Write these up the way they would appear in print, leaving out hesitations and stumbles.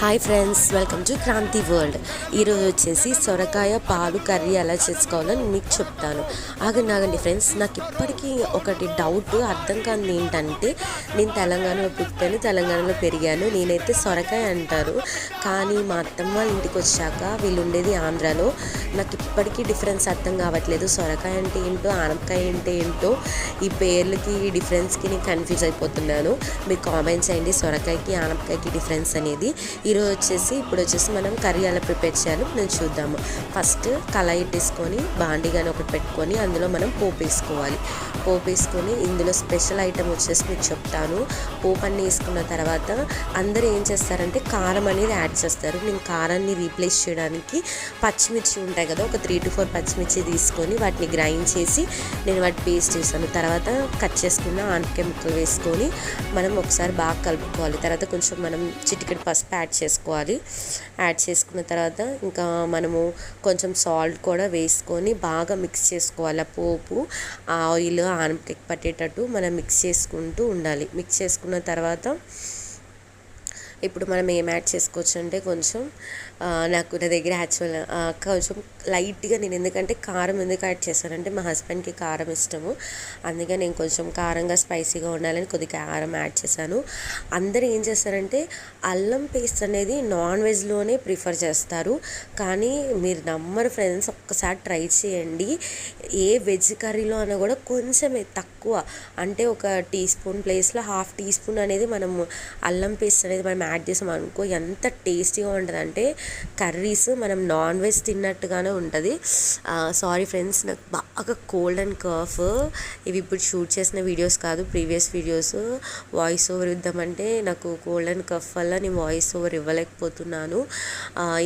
Hi friends, welcome to Kranti world. ఈరోజు వచ్చేసి సొరకాయ పాలు కర్రీ ఎలా చేసుకోవాలని మీకు చెప్తాను. ఆగండి ఫ్రెండ్స్, నాకు ఇప్పటికీ ఒకటి డౌట్ అర్థం కాని ఏంటంటే, నేను తెలంగాణలో పుట్టాను, తెలంగాణలో పెరిగాను. నేనైతే సొరకాయ అంటారు, కానీ మా అత్తమ్మ వాళ్ళ ఇంటికి వచ్చాక వీళ్ళు ఉండేది ఆంధ్రాలో. నాకు ఇప్పటికీ డిఫరెన్స్ అర్థం కావట్లేదు. సొరకాయ అంటే ఏంటో, ఆనపకాయ అంటే ఏంటో, ఈ పేర్లకి డిఫరెన్స్కి నేను కన్ఫ్యూజ్ అయిపోతున్నాను. మీరు కామెంట్ చేయండి సొరకాయకి ఆనపకాయకి డిఫరెన్స్ అనేది. ఇప్పుడు వచ్చేసి మనం కర్రీ ఎలా ప్రిపేర్ చేయాలో నేను చూద్దాము. ఫస్ట్ కళాయి తీసుకొని బాండిగాని ఒకటి పెట్టుకొని అందులో మనం పోపు వేసుకోవాలి. పోపు వేసుకొని ఇందులో స్పెషల్ ఐటమ్ వచ్చేసి మీకు చెప్తాను. పోపు అన్నీ వేసుకున్న తర్వాత అందరూ ఏం చేస్తారంటే కారం అనేది యాడ్ చేస్తారు. నేను కారాన్ని రీప్లేస్ చేయడానికి పచ్చిమిర్చి ఉంటాయి కదా, ఒక 3 to 4 పచ్చిమిర్చి తీసుకొని వాటిని గ్రైండ్ చేసి నేను వాటి పేస్ట్ చేశాను. తర్వాత కట్ చేసుకున్న ఆనపకాయ ముక్కలు వేసుకొని మనం ఒకసారి బాగా కలుపుకోవాలి. తర్వాత కొంచెం మనం చిటికెడు పసుపు యాడ్ చేసుకోవాలి. యాడ్ చేసుకున్న తర్వాత ఇంకా మనము కొంచెం సాల్ట్ కూడా వేసుకొని బాగా మిక్స్ చేసుకోవాలి. ఆ పోపు ఆ ఆయిల్ ఆనపకాయకి పట్టేటట్టు మనం మిక్స్ చేసుకుంటూ ఉండాలి. మిక్స్ చేసుకున్న తర్వాత ఇప్పుడు మనం ఏం యాడ్ చేసుకోవచ్చు అంటే కొంచెం నా దగ్గర యాక్చువల్ కొంచెం లైట్గా నేను ఎందుకంటే కారం ఎందుకు యాడ్ చేశానంటే మా హస్బెండ్కి కారం ఇష్టము, అందుకే నేను కొంచెం కారంగా స్పైసీగా ఉండాలని కొద్దిగా కారం యాడ్ చేశాను. అందరూ ఏం చేస్తారంటే అల్లం పేస్ట్ అనేది నాన్ వెజ్లోనే ప్రిఫర్ చేస్తారు, కానీ మీరు నమ్మరు ఫ్రెండ్స్, ఒక్కసారి ట్రై చేయండి. ఏ వెజ్ కర్రీలో అయినా కూడా కొంచెమే తక్కువ, అంటే ఒక టీ స్పూన్ ప్లేస్లో 1/2 teaspoon అనేది మనము అల్లం పేస్ట్ అనేది మనం యాడ్ చేసాం అనుకో, ఎంత టేస్టీగా ఉంటుంది అంటే కర్రీస్ మనం నాన్ వెజ్ తిన్నట్టుగానే ఉంటుంది. సారీ ఫ్రెండ్స్, నాకు బాగా కోల్డ్ అండ్ కఫ్. ఇవి ఇప్పుడు షూట్ చేసిన వీడియోస్ కాదు, ప్రీవియస్ వీడియోస్. వాయిస్ ఓవర్ ఇద్దామంటే నాకు కోల్డ్ అండ్ కఫ్ వల్ల నేను వాయిస్ ఓవర్ ఇవ్వలేకపోతున్నాను.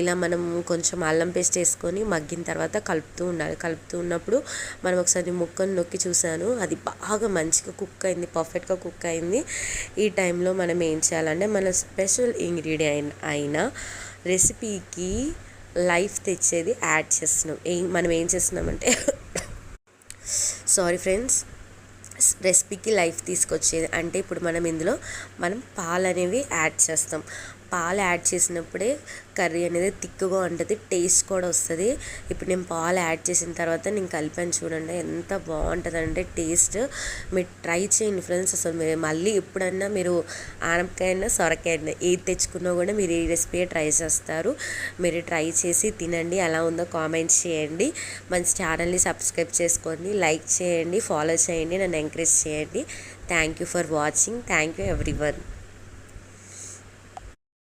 ఇలా మనం కొంచెం అల్లం పేస్ట్ వేసుకొని మగ్గిన తర్వాత కలుపుతూ ఉండాలి. కలుపుతూ ఉన్నప్పుడు మనం ఒకసారి ముక్కను నొక్కి చూసాను, అది బాగా మంచిగా కుక్ అయింది, పర్ఫెక్ట్గా కుక్ అయింది. ఈ టైంలో మనం ఏం చేయాలంటే మన స్పెషల్ ఇంగ్రీడియంట్ అయిన రెసిపీకి లైఫ్ తెచ్చేది యాడ్ చేస్తున్నాం. మనం ఏం చేస్తున్నామంటే సారీ ఫ్రెండ్స్, రెసిపీకి లైఫ్ తీసుకొచ్చేది అంటే ఇప్పుడు మనం ఇందులో పాలు అనేవి యాడ్ చేస్తాం. పాలు యాడ్ చేసినప్పుడే కర్రీ అనేది తిక్కుగా ఉంటుంది, టేస్ట్ కూడా వస్తుంది. ఇప్పుడు నేను పాలు యాడ్ చేసిన తర్వాత నేను కలిపాను, చూడండి ఎంత బాగుంటుంది అంటే టేస్ట్. మీరు ట్రై చేయండి ఫ్రెండ్స్. అసలు మీరు మళ్ళీ ఎప్పుడన్నా మీరు ఆనపకాయ అయినా సొరకాయ అయినా ఏది తెచ్చుకున్నా కూడా మీరు ఈ రెసిపీ ట్రై చేస్తారు. మీరు ట్రై చేసి తినండి, ఎలా ఉందో కామెంట్స్ చేయండి. మన ఛానల్ని సబ్స్క్రైబ్ చేసుకోండి, లైక్ చేయండి, ఫాలో చేయండి, నన్ను ఎంకరేజ్ చేయండి. Thank you for watching. Thank you everyone.